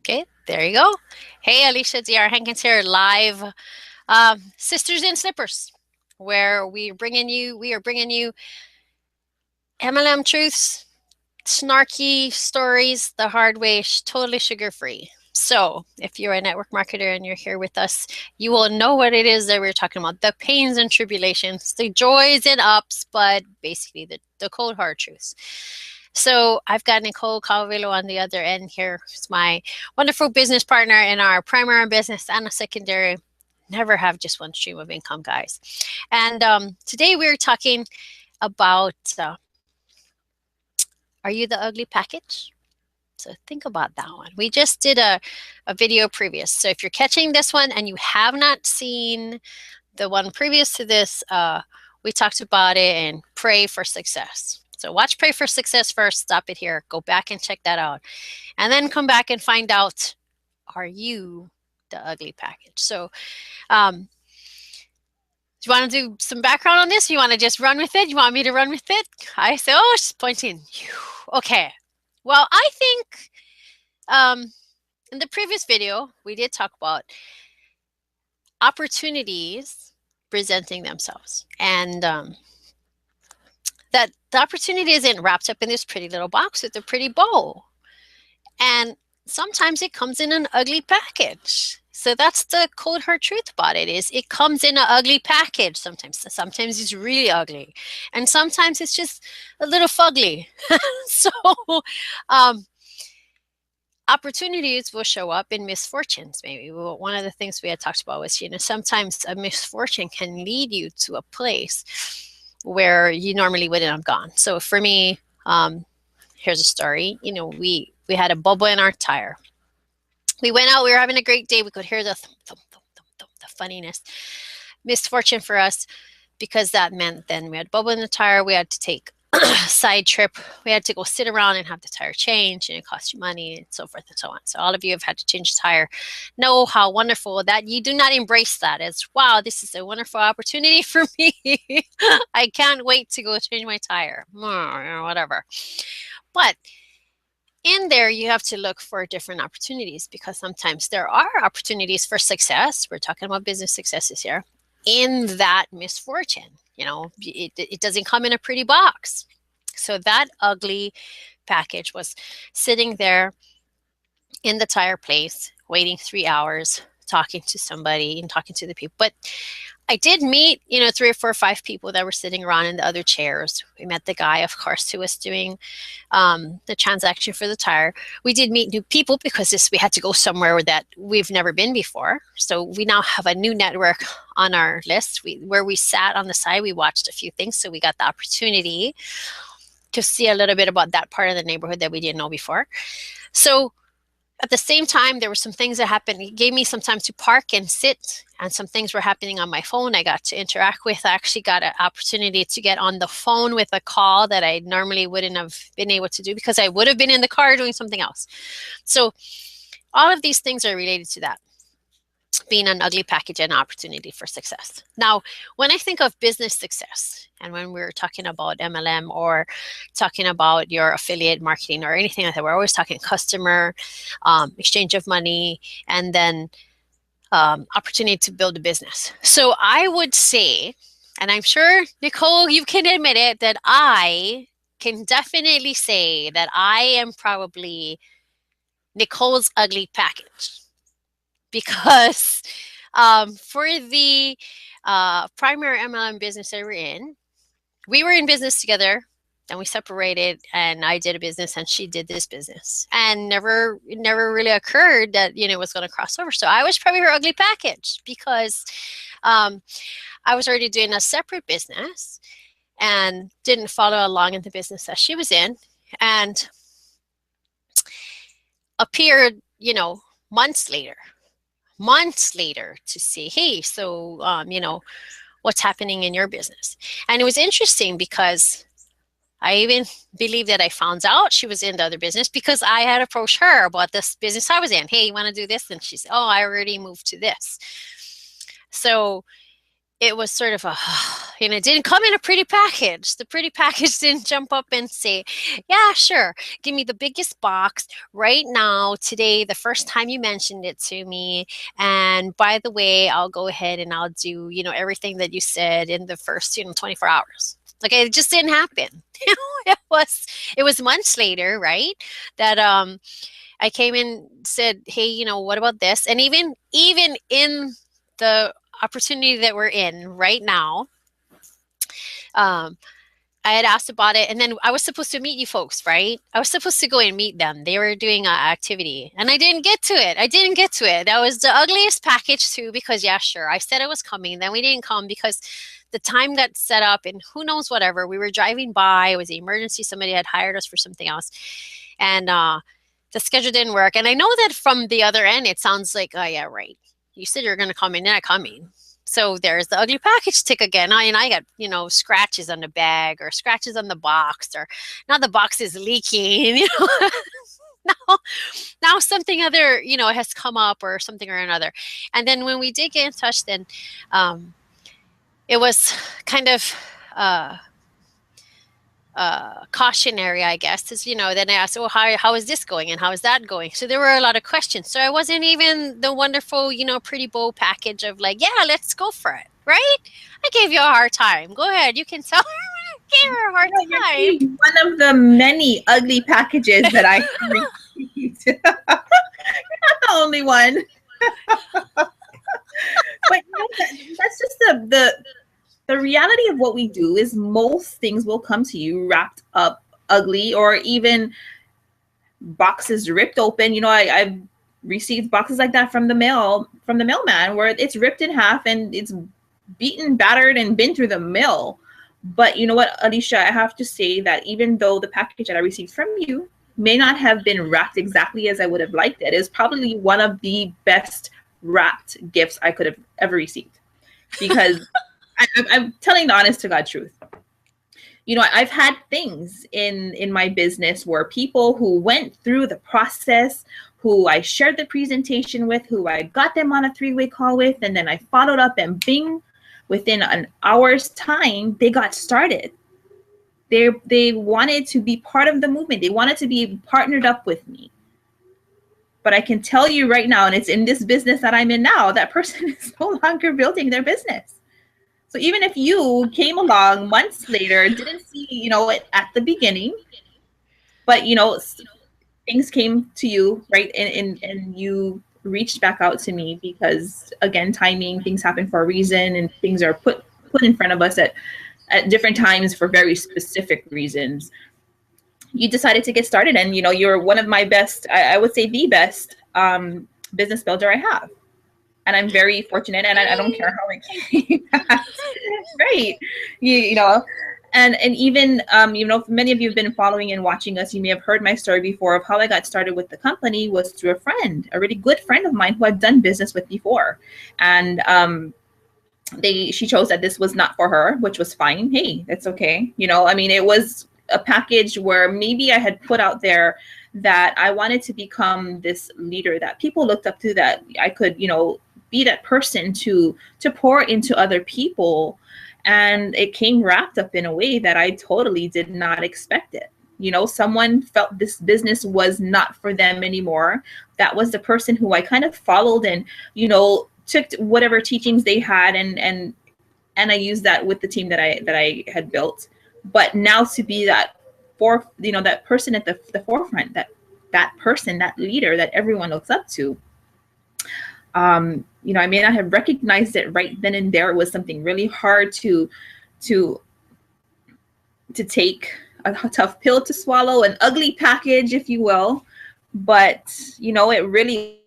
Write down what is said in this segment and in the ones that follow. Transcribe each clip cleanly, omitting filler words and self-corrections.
Okay, there you go. Hey, Alicia, DR Hankins here, live, Sisters in Slippers, where we are bringing you MLM truths, snarky stories, the hard way, totally sugar free. So, if you're a network marketer and you're here with us, you will know what it is that we're talking about, the pains and tribulations, the joys and ups, but basically the cold hard truths. So I've got Nicole Kauweloa on the other end here. It's my wonderful business partner in our primary business and a secondary. Never have just one stream of income, guys. And today we're talking about are you the ugly package? So think about that one. We just did a video previous. So if you're catching this one and you have not seen the one previous to this, we talked about it and pray for success. So watch Pray for Success first, stop it here, go back and check that out. And then come back and find out, are you the ugly package? So do you want to do some background on this? You want to just run with it? You want me to run with it? I say, oh, she's pointing. Okay. Well, I think in the previous video, we did talk about opportunities presenting themselves. And that the opportunity isn't wrapped up in this pretty little box with a pretty bow. And sometimes it comes in an ugly package. So that's the cold hard truth about it, is it comes in an ugly package sometimes. Sometimes it's really ugly. And sometimes it's just a little fugly. So opportunities will show up in misfortunes, maybe. Well, one of the things we had talked about was, sometimes a misfortune can lead you to a place where you normally wouldn't have gone. So for me, here's a story. We had a bubble in our tire. We went out, we were having a great day. We could hear the thump, thump, thump, thump, thump, the funniness. Misfortune for us, because that meant then we had bubble in the tire. We had to take a side trip. We had to go sit around and have the tire changed, and it cost you money and so forth and so on. So all of you have had to change the tire. Know how wonderful that you do not embrace that as, wow, this is a wonderful opportunity for me. I can't wait to go change my tire, whatever. But in there, you have to look for different opportunities, because sometimes there are opportunities for success. We're talking about business successes here. In that misfortune, it doesn't come in a pretty box. So that ugly package was sitting there in the tire place, waiting 3 hours, talking to somebody and talking to the people. But I did meet, 3 or 4 or 5 people that were sitting around in the other chairs. We met the guy, of course, who was doing the transaction for the tire. We did meet new people because we had to go somewhere that we've never been before. So we now have a new network on our list. Where we sat on the side, we watched a few things. So we got the opportunity to see a little bit about that part of the neighborhood that we didn't know before. So at the same time, there were some things that happened. It gave me some time to park and sit, and some things were happening on my phone I got to interact with. I actually got an opportunity to get on the phone with a call that I normally wouldn't have been able to do, because I would have been in the car doing something else. So all of these things are related to that, being an ugly package and opportunity for success. Now, when I think of business success, and when we're talking about MLM or talking about your affiliate marketing or anything like that, we're always talking customer, exchange of money, and then opportunity to build a business. So I would say, and I'm sure, Nicole, you can admit it, that I can definitely say that I am probably Nicole's ugly package. Because for the primary MLM business that we're in, we were in business together, and we separated, and I did a business and she did this business, and it never really occurred that it was going to cross over. So I was probably her ugly package, because I was already doing a separate business and didn't follow along in the business that she was in, and appeared months later to say, hey, so what's happening in your business? And it was interesting, because I even believe that I found out she was in the other business because I had approached her about this business I was in. Hey, you want to do this? And she said, oh, I already moved to this. So it was sort of a, and it didn't come in a pretty package. The pretty package didn't jump up and say, yeah, sure, give me the biggest box right now, today, the first time you mentioned it to me. And by the way, I'll go ahead and I'll do, everything that you said in the first, 24 hours. Like, it just didn't happen. It was months later, right? That I came in, said, hey, what about this? And even in the opportunity that we're in right now, I had asked about it, and then I was supposed to meet you folks, right? I was supposed to go and meet them. They were doing an activity, and I didn't get to it. That was the ugliest package too, because yeah, sure, I said I was coming, then we didn't come because the time got set up, and who knows, whatever. We were driving by. It was an emergency. Somebody had hired us for something else, and the schedule didn't work. And I know that from the other end, it sounds like, oh yeah, right. You said you're going to come in, and I come in. So there's the ugly package tick again. And I got, scratches on the bag or scratches on the box, or now the box is leaking, now something other, has come up or something or another. And then when we did get in touch, then it was kind of cautionary, I guess, is, then I asked, well, how is this going and how is that going? So there were a lot of questions. So I wasn't even the wonderful, pretty bow package of like, yeah, let's go for it, right? I gave you a hard time. Go ahead, you can tell her. I gave her a hard time. One of the many ugly packages that I received. You're not the only one. But that's just the reality of what we do is most things will come to you wrapped up ugly, or even boxes ripped open. I've received boxes like that from the mailman where it's ripped in half and it's beaten, battered, and been through the mill. But you know what, Alicia, I have to say that even though the package that I received from you may not have been wrapped exactly as I would have liked it, is probably one of the best wrapped gifts I could have ever received, because I'm telling the honest to God truth. I've had things in my business where people who went through the process, who I shared the presentation with, who I got them on a 3-way call with, and then I followed up, and bing, within an hour's time, they got started. They wanted to be part of the movement. They wanted to be partnered up with me. But I can tell you right now, and it's in this business that I'm in now, that person is no longer building their business. So even if you came along months later, didn't see, it at the beginning, but, things came to you, right? And you reached back out to me because, again, timing, things happen for a reason, and things are put in front of us at different times for very specific reasons. You decided to get started, and, you're one of my best, I would say the best business builder I have. And I'm very fortunate, and I don't care how I came. Right. And even, many of you have been following and watching us. You may have heard my story before of how I got started with the company was through a friend, a really good friend of mine who I've done business with before. And she chose that this was not for her, which was fine. Hey, that's okay. It was a package where maybe I had put out there that I wanted to become this leader that people looked up to, that I could, be that person to pour into other people. And it came wrapped up in a way that I totally did not expect it. Someone felt this business was not for them anymore. That was the person who I kind of followed and, took whatever teachings they had and I used that with the team that I had built. But now to be that that person at the forefront, that person, that leader that everyone looks up to. I may not have recognized it right then and there. It was something really hard to take, a tough pill to swallow, an ugly package, if you will. But, it really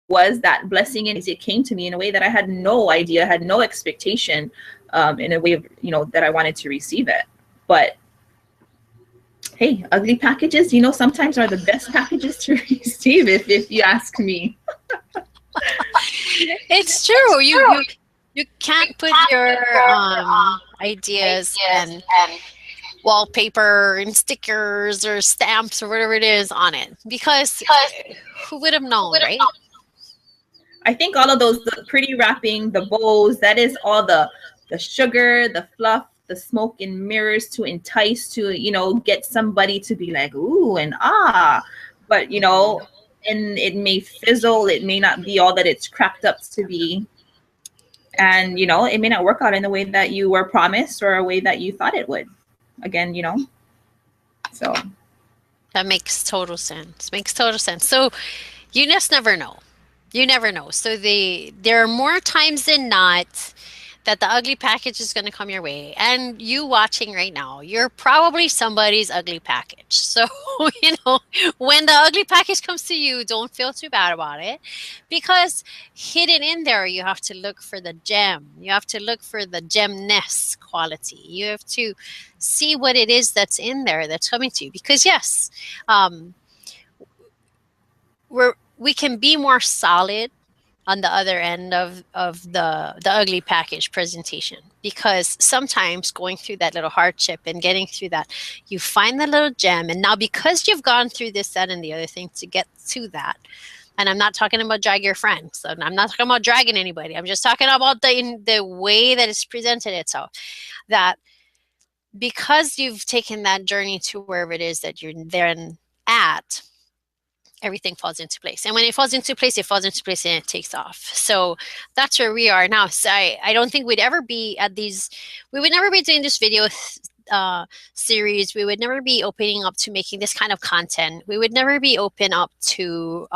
was that blessing, and it came to me in a way that I had no idea, had no expectation, in a way of, that I wanted to receive it. But hey, ugly packages, sometimes are the best packages to receive, if you ask me. It's true. You can't put your ideas and wallpaper and stickers or stamps or whatever it is on it, because who would have known, right? I think all of those, the pretty wrapping, the bows, that is all the sugar, the fluff, the smoke and mirrors to entice, to, you know, get somebody to be like, ooh and ah. But, you know, and it may fizzle, it may not be all that it's cracked up to be. And, you know, it may not work out in the way that you were promised or a way that you thought it would. Again, you know, so. That makes total sense. Makes total sense. So you just never know. You never know. So there are more times than not that the ugly package is going to come your way. And you watching right now, you're probably somebody's ugly package. So, you know, when the ugly package comes to you, don't feel too bad about it, because hidden in there, you have to look for the gem. You have to look for the gemness quality. You have to see what it is that's in there that's coming to you. Because yes, we can be more solid on the other end of the ugly package presentation, because sometimes going through that little hardship and getting through that, you find the little gem, and now because you've gone through this, that, and the other thing to get to that, and I'm not talking about drag your friends, so I'm not talking about dragging anybody, I'm just talking about the way that it's presented itself, that because you've taken that journey to wherever it is that you're then at, everything falls into place. And when it falls into place, and it takes off. So that's where we are now. So I don't think we'd ever be at these, we would never be doing this video series. We would never be opening up to making this kind of content. We would never be open up to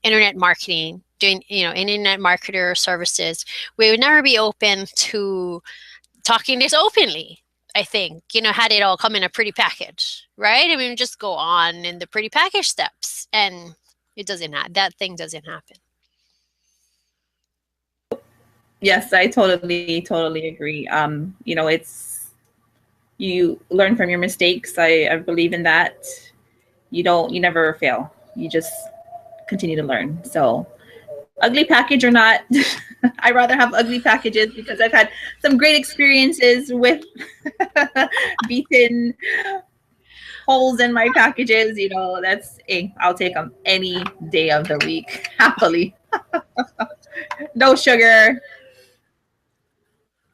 internet marketing, doing, you know, internet marketer services. We would never be open to talking this openly. I think, you know, had it all come in a pretty package, right? I mean, just go on in the pretty package steps, and it doesn't that thing doesn't happen. Yes, I totally agree. You know, you learn from your mistakes. I believe in that. You never fail. You just continue to learn. So ugly package or not, I rather have ugly packages, because I've had some great experiences with beaten holes in my packages. You know, I'll take them any day of the week, happily. No sugar.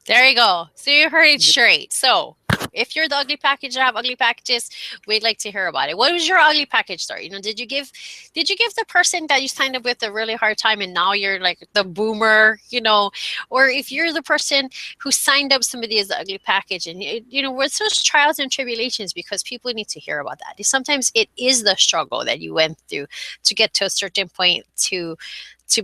There you go. So you heard it straight. So if you're the ugly package or have ugly packages, we'd like to hear about it. What was your ugly package story? You know, did you give the person that you signed up with a really hard time, and now you're like the boomer, you know? Or if you're the person who signed up somebody as the ugly package, and you know, what's those trials and tribulations, because people need to hear about that. Sometimes it is the struggle that you went through to get to a certain point to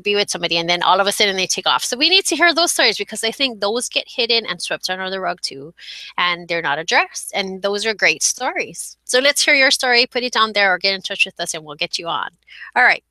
be with somebody, and then all of a sudden they take off. So we need to hear those stories, because I think those get hidden and swept under the rug too, and they're not addressed, and those are great stories. So let's hear your story, put it down there, or get in touch with us and we'll get you on. All right,